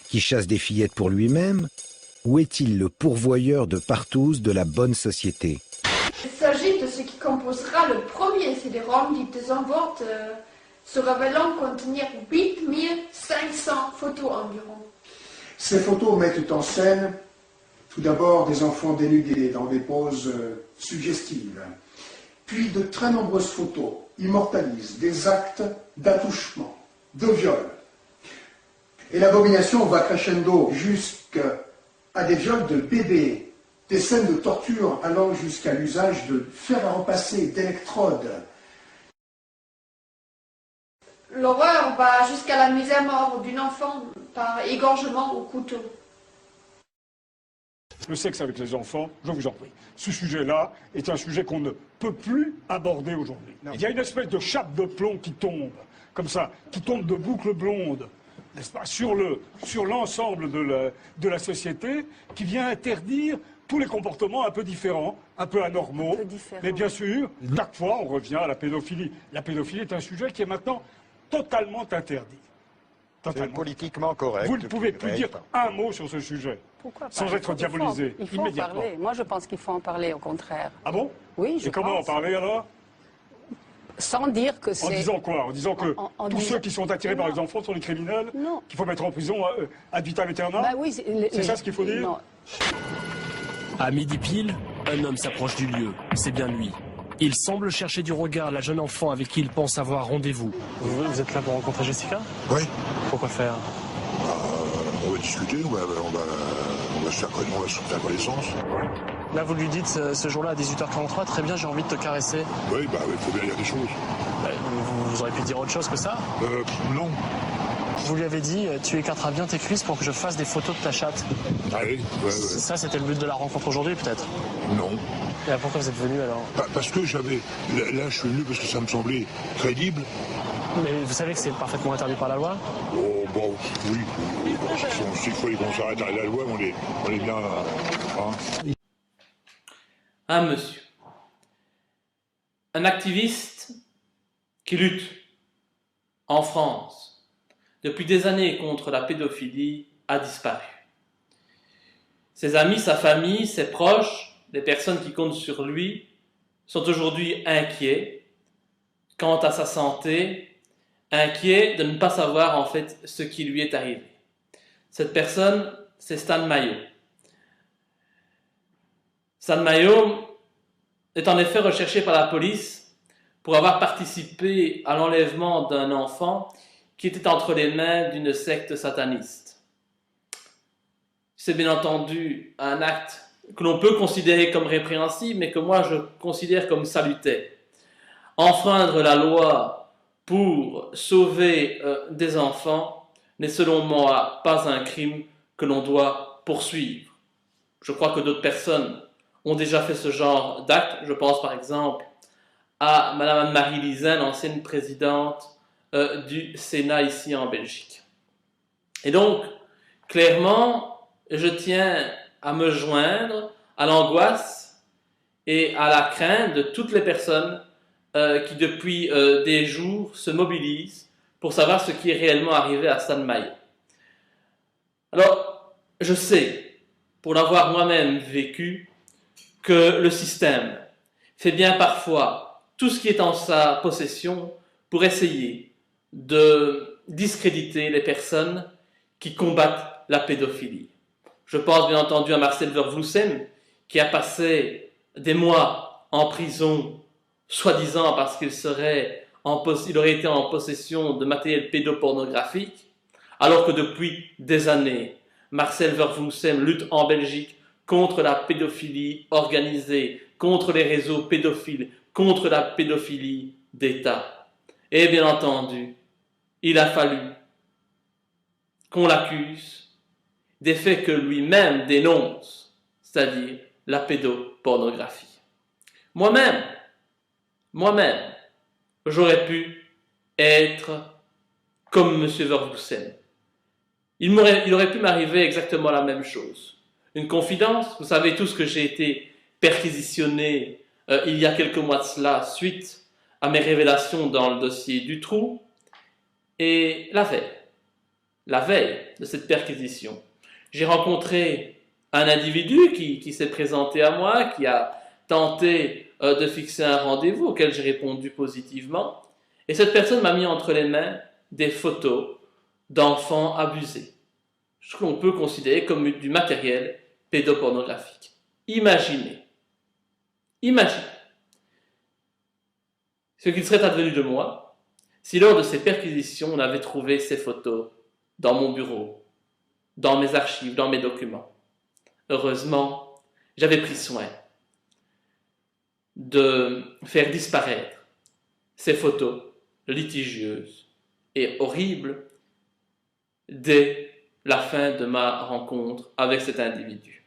qui chasse des fillettes pour lui-même, ou est-il le pourvoyeur de partous de la bonne société? Il s'agit de ce qui composera le premier CD-ROM du désenvolte, se révélant contenir 8500 photos environ. Ces photos mettent en scène tout d'abord des enfants dénudés dans des poses suggestives, puis de très nombreuses photos immortalisent des actes d'attouchement, de viol. Et l'abomination va crescendo jusqu'à des viols de bébés, des scènes de torture allant jusqu'à l'usage de fer à repasser, d'électrodes. L'horreur va jusqu'à la mise à mort d'une enfant par égorgement au couteau. Le sexe avec les enfants, je vous en prie. Ce sujet-là est un sujet qu'on ne peut plus aborder aujourd'hui. Il y a une espèce de chape de plomb qui tombe, comme ça, qui tombe de boucles blondes, n'est-ce pas, sur l'ensemble de la société, qui vient interdire tous les comportements un peu différents, un peu anormaux. Mais bien sûr, chaque fois, on revient à la pédophilie. La pédophilie est un sujet qui est maintenant totalement interdit. C'est politiquement correct. Vous ne pouvez plus dire un mot sur ce sujet. Pourquoi pas? Sans être diabolisé, il faut immédiatement. en parler. Moi, je pense qu'il faut en parler, au contraire. Ah bon? Oui, je Et comment en pense. parler alors? Sans dire que c'est... En disant quoi? En disant que tous ceux qui sont attirés par les enfants sont des criminels? Non. Qu'il faut mettre en prison ad vitam aeternam? Bah oui, c'est ça ce qu'il faut dire? Non. À midi pile, un homme s'approche du lieu. C'est bien lui. Il semble chercher du regard la jeune enfant avec qui il pense avoir rendez-vous. Vous êtes là pour rencontrer Jessica? Oui. Pourquoi faire? On va discuter, on va se faire connaissance. Là, vous lui dites ce jour-là à 18h43, très bien, j'ai envie de te caresser. Oui, il faut bien dire des choses. Vous auriez pu dire autre chose que ça? Non. Vous lui avez dit, tu écarteras bien tes cuisses pour que je fasse des photos de ta chatte. Ah oui, ouais. Ça, c'était le but de la rencontre aujourd'hui, peut-être? Non. Et pourquoi vous êtes venu alors? Parce que là, je suis venu parce que ça me semblait crédible. Mais vous savez que c'est parfaitement interdit par la loi? Oh, bon, oui. S'il faut qu'on s'arrête à la loi, on est bien... Hein. Un monsieur, un activiste qui lutte en France depuis des années contre la pédophilie a disparu. Ses amis, sa famille, ses proches, les personnes qui comptent sur lui sont aujourd'hui inquiets quant à sa santé, inquiets de ne pas savoir en fait ce qui lui est arrivé. Cette personne, c'est Stan Mayo. Stan Mayo est en effet recherché par la police pour avoir participé à l'enlèvement d'un enfant qui était entre les mains d'une secte sataniste. C'est bien entendu un acte que l'on peut considérer comme répréhensible, mais que moi je considère comme salutaire. Enfreindre la loi pour sauver des enfants n'est selon moi pas un crime que l'on doit poursuivre. Je crois que d'autres personnes ont déjà fait ce genre d'acte. Je pense par exemple à Madame Anne-Marie Lizin, l'ancienne présidente du Sénat ici en Belgique. Et donc, clairement, je tiens à me joindre à l'angoisse et à la crainte de toutes les personnes qui depuis des jours se mobilisent pour savoir ce qui est réellement arrivé à Stan Mayo. Alors, je sais, pour l'avoir moi-même vécu, que le système fait bien parfois tout ce qui est en sa possession pour essayer de discréditer les personnes qui combattent la pédophilie. Je pense bien entendu à Marcel Vervloesem, qui a passé des mois en prison, soi-disant parce qu'il aurait été en possession de matériel pédopornographique, alors que depuis des années, Marcel Vervloesem lutte en Belgique contre la pédophilie organisée, contre les réseaux pédophiles, contre la pédophilie d'État. Et bien entendu, il a fallu qu'on l'accuse des faits que lui-même dénonce, c'est-à-dire la pédopornographie. Moi-même, j'aurais pu être comme M. Vervloesem. Il aurait pu m'arriver exactement la même chose. Une confidence, vous savez tous que j'ai été perquisitionné il y a quelques mois de cela suite à mes révélations dans le dossier Dutroux. Et la veille de cette perquisition. J'ai rencontré un individu qui s'est présenté à moi, qui a tenté de fixer un rendez-vous auquel j'ai répondu positivement. Et cette personne m'a mis entre les mains des photos d'enfants abusés, ce qu'on peut considérer comme du matériel pédopornographique. Imaginez ce qu'il serait advenu de moi si lors de ces perquisitions on avait trouvé ces photos dans mon bureau, dans mes archives, dans mes documents. Heureusement, j'avais pris soin de faire disparaître ces photos litigieuses et horribles dès la fin de ma rencontre avec cet individu.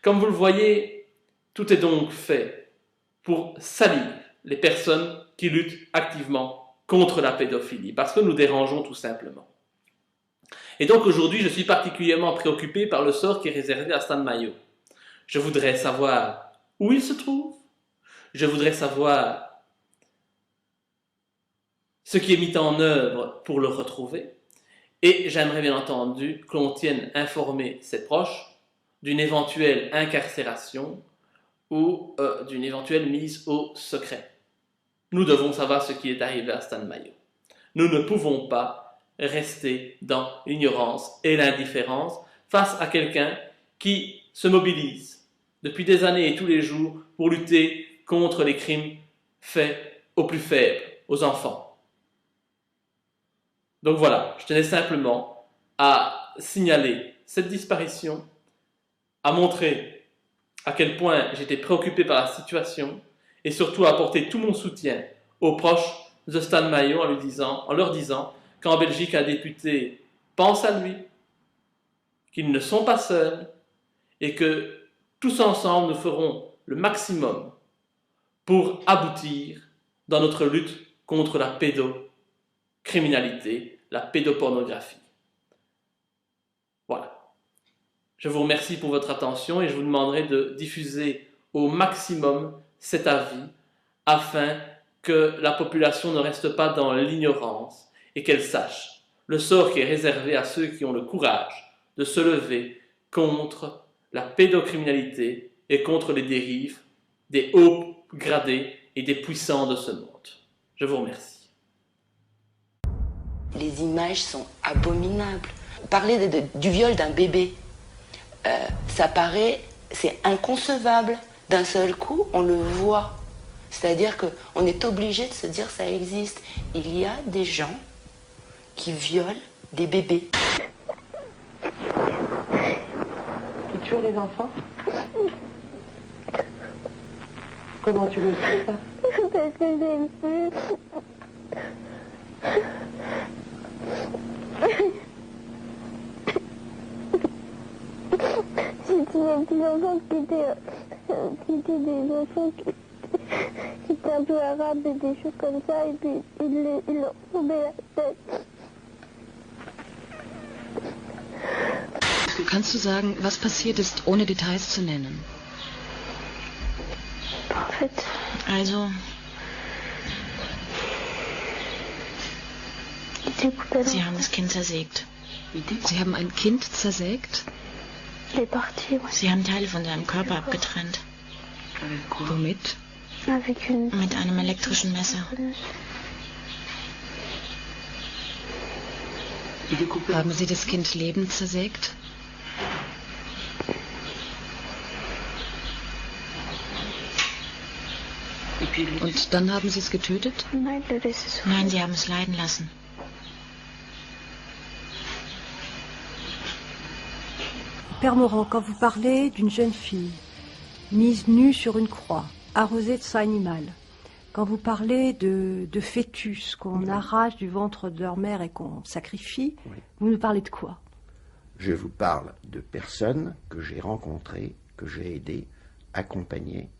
Comme vous le voyez, tout est donc fait pour salir les personnes qui luttent activement contre la pédophilie, parce que nous dérangeons tout simplement. Et donc aujourd'hui, je suis particulièrement préoccupé par le sort qui est réservé à Stan Mayo. Je voudrais savoir où il se trouve, je voudrais savoir ce qui est mis en œuvre pour le retrouver, et j'aimerais bien entendu que l'on tienne informer ses proches d'une éventuelle incarcération ou d'une éventuelle mise au secret. Nous devons savoir ce qui est arrivé à Stan Mayo. Nous ne pouvons pas rester dans l'ignorance et l'indifférence face à quelqu'un qui se mobilise depuis des années et tous les jours pour lutter contre les crimes faits aux plus faibles, aux enfants. Donc voilà, je tenais simplement à signaler cette disparition, à montrer à quel point j'étais préoccupé par la situation et surtout à apporter tout mon soutien aux proches de Stan Mayo en leur disant qu'en Belgique, un député pense à lui, qu'ils ne sont pas seuls et que tous ensemble, nous ferons le maximum pour aboutir dans notre lutte contre la pédocriminalité, la pédopornographie. Voilà. Je vous remercie pour votre attention et je vous demanderai de diffuser au maximum cet avis afin que la population ne reste pas dans l'ignorance et qu'elle sache le sort qui est réservé à ceux qui ont le courage de se lever contre la pédocriminalité et contre les dérives des hauts gradés et des puissants de ce monde. Je vous remercie. Les images sont abominables. Parler du viol d'un bébé, ça paraît, c'est inconcevable. D'un seul coup, on le voit. C'est-à-dire qu'on est obligé de se dire ça existe. Il y a des gens qui violent des bébés. Tu tues les enfants? Comment tu le sais ça? Parce que j'aime plus. J'ai tué des petits enfants qui étaient des enfants qui étaient un peu arabes et des choses comme ça, et puis ils leur tombaient la tête. Kannst du sagen, was passiert ist, ohne Details zu nennen? En fait. Also, Sie haben das Kind zersägt. Sie haben ein Kind zersägt? Sie haben Teile von seinem Körper abgetrennt. Womit? Mit einem elektrischen Messer. Haben Sie das Kind lebend zersägt? Und dann haben Sie es getötet? Nein, Sie haben es leiden lassen. Père Morand, quand vous parlez d'une jeune fille mise nue sur une croix, arrosée de sang animal, quand vous parlez de fœtus qu'on arrache du ventre de leur mère et qu'on sacrifie, vous nous parlez de quoi? Je vous parle de personnes que j'ai rencontrées, que j'ai aidées, accompagnées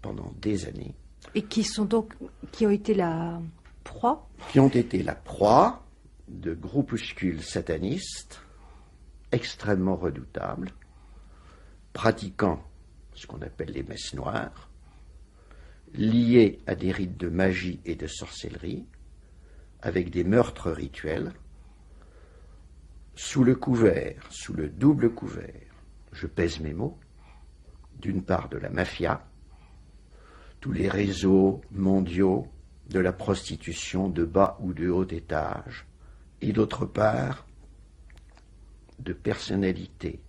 pendant des années. Et qui ont été la proie? Qui ont été la proie de groupuscules satanistes extrêmement redoutables, pratiquant ce qu'on appelle les messes noires, liés à des rites de magie et de sorcellerie, avec des meurtres rituels, sous le couvert, sous le double couvert, je pèse mes mots, d'une part de la mafia, tous les réseaux mondiaux de la prostitution de bas ou de haut étage, et d'autre part de personnalités